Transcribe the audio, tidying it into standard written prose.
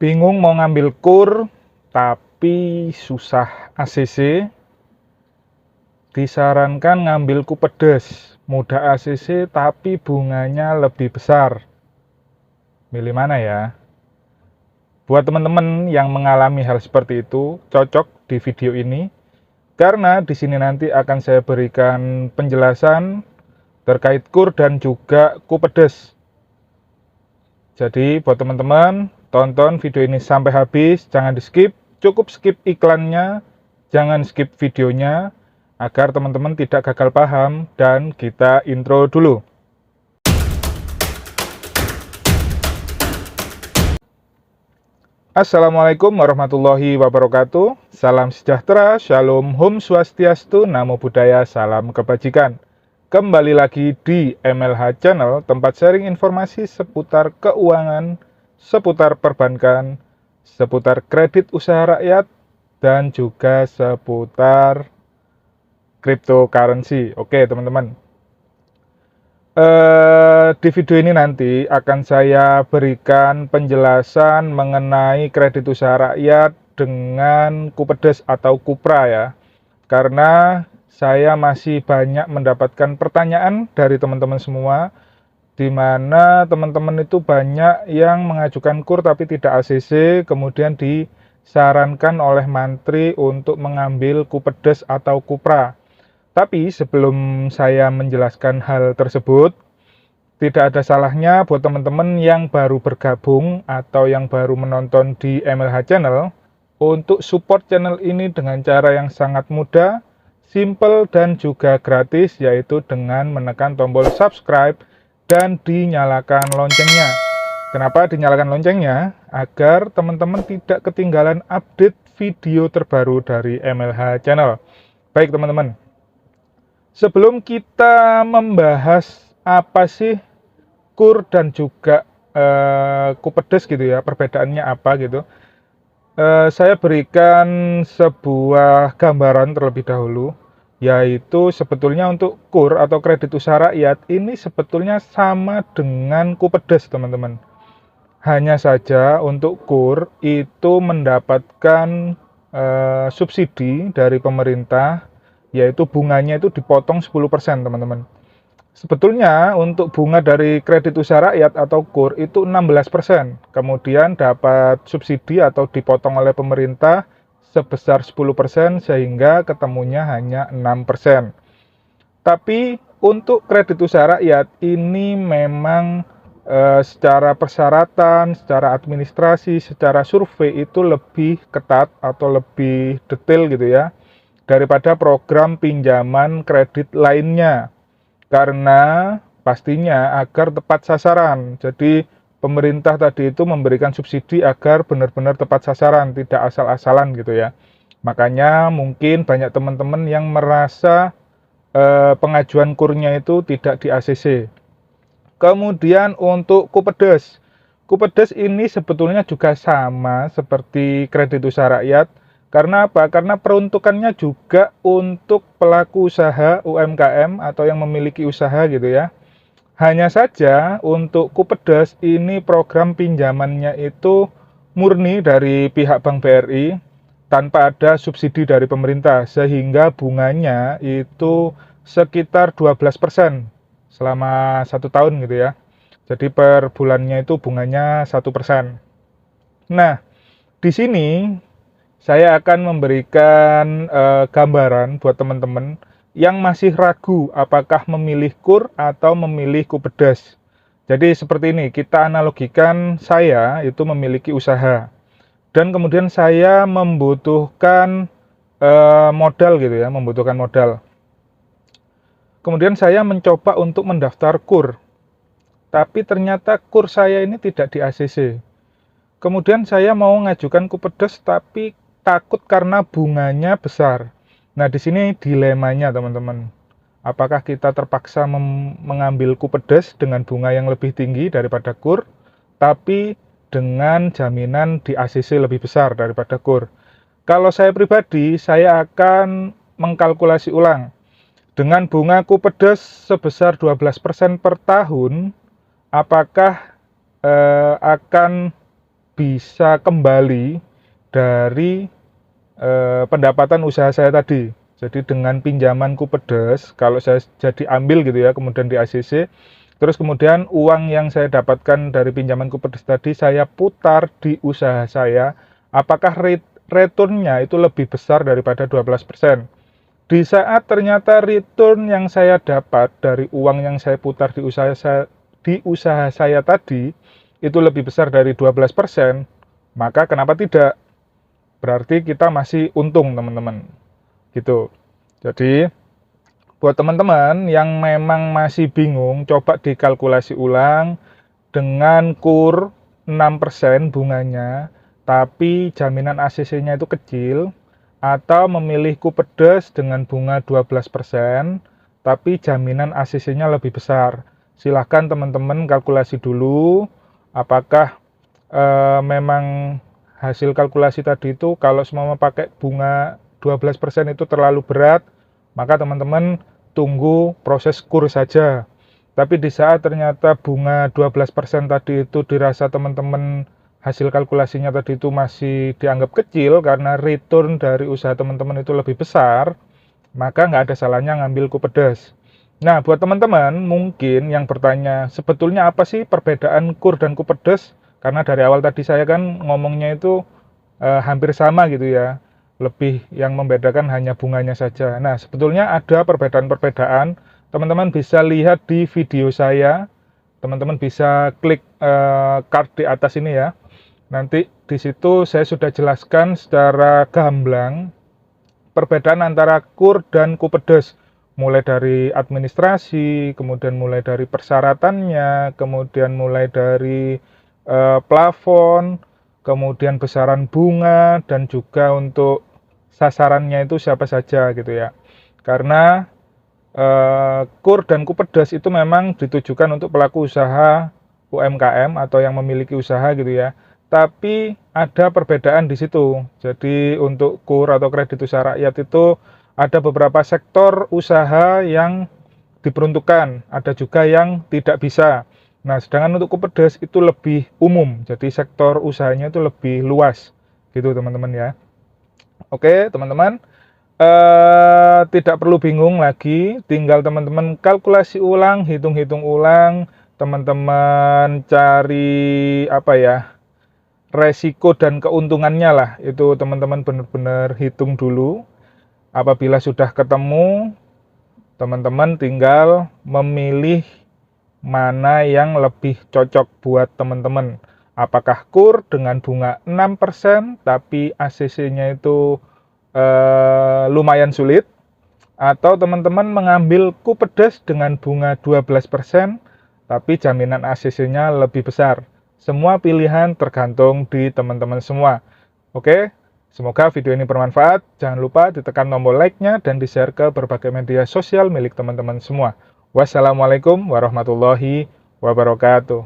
Bingung mau ngambil kur, tapi susah ACC. Disarankan ngambil Kupedes, mudah ACC tapi bunganya lebih besar. Milih mana ya? Buat teman-teman yang mengalami hal seperti itu, cocok di video ini. Karena di sini nanti akan saya berikan penjelasan terkait kur dan juga Kupedes. Jadi buat teman-teman, tonton video ini sampai habis, jangan di-skip, cukup skip iklannya, jangan skip videonya, agar teman-teman tidak gagal paham, dan kita intro dulu. Assalamualaikum warahmatullahi wabarakatuh. Salam sejahtera, shalom, hum swastiastu, namo buddhaya, salam kebajikan. Kembali lagi di MLH Channel, tempat sharing informasi seputar keuangan, seputar perbankan, seputar kredit usaha rakyat, dan juga seputar cryptocurrency. Oke teman-teman. Di video ini nanti akan saya berikan penjelasan mengenai kredit usaha rakyat dengan Kupedes atau Kupra ya. Karena saya masih banyak mendapatkan pertanyaan dari teman-teman semua, di mana teman-teman itu banyak yang mengajukan kur tapi tidak ACC, kemudian disarankan oleh mantri untuk mengambil Kupedes atau Kupra. Tapi sebelum saya menjelaskan hal tersebut, tidak ada salahnya buat teman-teman yang baru bergabung atau yang baru menonton di MLH Channel untuk support channel ini dengan cara yang sangat mudah, simple, dan juga gratis, yaitu dengan menekan tombol subscribe dan dinyalakan loncengnya. Kenapa dinyalakan loncengnya? Agar teman-teman tidak ketinggalan update video terbaru dari MLH Channel. Baik teman-teman, sebelum kita membahas apa sih kur dan juga Kupedes gitu ya, perbedaannya apa gitu, saya berikan sebuah gambaran terlebih dahulu, yaitu sebetulnya untuk kur atau kredit usaha rakyat ini sebetulnya sama dengan Kupedes teman-teman. Hanya saja untuk kur itu mendapatkan subsidi dari pemerintah, yaitu bunganya itu dipotong 10% teman-teman. Sebetulnya untuk bunga dari kredit usaha rakyat atau kur itu 16%. Kemudian dapat subsidi atau dipotong oleh pemerintah sebesar 10% sehingga ketemunya hanya 6%. Tapi untuk kredit usaha rakyat ini memang secara persyaratan, secara administrasi, secara survei itu lebih ketat atau lebih detail gitu ya daripada program pinjaman kredit lainnya. Karena pastinya agar tepat sasaran. Jadi pemerintah tadi itu memberikan subsidi agar benar-benar tepat sasaran, tidak asal-asalan gitu ya. Makanya mungkin banyak teman-teman yang merasa pengajuan kurnya itu tidak di ACC. Kemudian untuk Kupedes. Kupedes ini sebetulnya juga sama seperti kredit usaha rakyat. Karena apa? Karena peruntukannya juga untuk pelaku usaha UMKM atau yang memiliki usaha gitu ya. Hanya saja untuk Kupedes ini program pinjamannya itu murni dari pihak Bank BRI tanpa ada subsidi dari pemerintah, sehingga bunganya itu sekitar 12% selama 1 tahun gitu ya. Jadi per bulannya itu bunganya 1%. Nah, di sini saya akan memberikan gambaran buat teman-teman yang masih ragu apakah memilih kur atau memilih Kupedes. Jadi seperti ini, kita analogikan saya itu memiliki usaha dan kemudian saya membutuhkan modal gitu ya, membutuhkan modal. Kemudian saya mencoba untuk mendaftar kur, tapi ternyata kur saya ini tidak di ACC. Kemudian saya mau mengajukan Kupedes tapi takut karena bunganya besar. Nah, di sini dilemanya teman-teman. Apakah kita terpaksa mengambil Kupedes dengan bunga yang lebih tinggi daripada kur, tapi dengan jaminan di ACC lebih besar daripada kur? Kalau saya pribadi, saya akan mengkalkulasi ulang. Dengan bunga Kupedes sebesar 12% per tahun, apakah akan bisa kembali dari pendapatan usaha saya tadi. Jadi dengan pinjaman Kupedes, kalau saya jadi ambil gitu ya, kemudian di ACC, terus kemudian uang yang saya dapatkan dari pinjaman Kupedes tadi saya putar di usaha saya, apakah returnnya itu lebih besar daripada 12%? Di saat ternyata return yang saya dapat dari uang yang saya putar di usaha saya tadi itu lebih besar dari 12%, maka kenapa tidak? Berarti kita masih untung, teman-teman. Gitu. Jadi, buat teman-teman yang memang masih bingung, coba dikalkulasi ulang dengan kur 6% bunganya, tapi jaminan ACC-nya itu kecil, atau memilih Kupedes dengan bunga 12%, tapi jaminan ACC-nya lebih besar. Silahkan teman-teman kalkulasi dulu, apakah memang hasil kalkulasi tadi itu kalau semua pakai bunga 12% itu terlalu berat, maka teman-teman tunggu proses kur saja. Tapi di saat ternyata bunga 12% tadi itu dirasa teman-teman hasil kalkulasinya tadi itu masih dianggap kecil karena return dari usaha teman-teman itu lebih besar, maka nggak ada salahnya ngambil Kupedes. Nah, buat teman-teman mungkin yang bertanya, sebetulnya apa sih perbedaan kur dan Kupedes? Karena dari awal tadi saya kan ngomongnya itu hampir sama gitu ya. Lebih yang membedakan hanya bunganya saja. Nah, sebetulnya ada perbedaan-perbedaan. Teman-teman bisa lihat di video saya. Teman-teman bisa klik card di atas ini ya. Nanti di situ saya sudah jelaskan secara gamblang perbedaan antara kur dan Kupedes. Mulai dari administrasi, kemudian mulai dari persyaratannya, kemudian mulai dari plafon, kemudian besaran bunga, dan juga untuk sasarannya itu siapa saja gitu ya. Karena kur dan Kupedes itu memang ditujukan untuk pelaku usaha UMKM atau yang memiliki usaha gitu ya. Tapi ada perbedaan di situ. Jadi untuk kur atau kredit usaha rakyat itu ada beberapa sektor usaha yang diperuntukkan, ada juga yang tidak bisa. Nah, sedangkan untuk Kupedes itu lebih umum, jadi sektor usahanya itu lebih luas, gitu teman-teman ya. Oke, teman-teman, tidak perlu bingung lagi, tinggal teman-teman kalkulasi ulang, hitung-hitung ulang, teman-teman cari apa ya, resiko dan keuntungannya lah, itu teman-teman benar-benar hitung dulu. Apabila sudah ketemu, teman-teman tinggal memilih mana yang lebih cocok buat teman-teman. Apakah kur dengan bunga 6% tapi ACC-nya itu lumayan sulit, atau teman-teman mengambil Kupedes dengan bunga 12% tapi jaminan ACC-nya lebih besar. Semua pilihan tergantung di teman-teman semua. Oke? Semoga video ini bermanfaat. Jangan lupa ditekan tombol like-nya dan di-share ke berbagai media sosial milik teman-teman semua. Wassalamualaikum warahmatullahi wabarakatuh.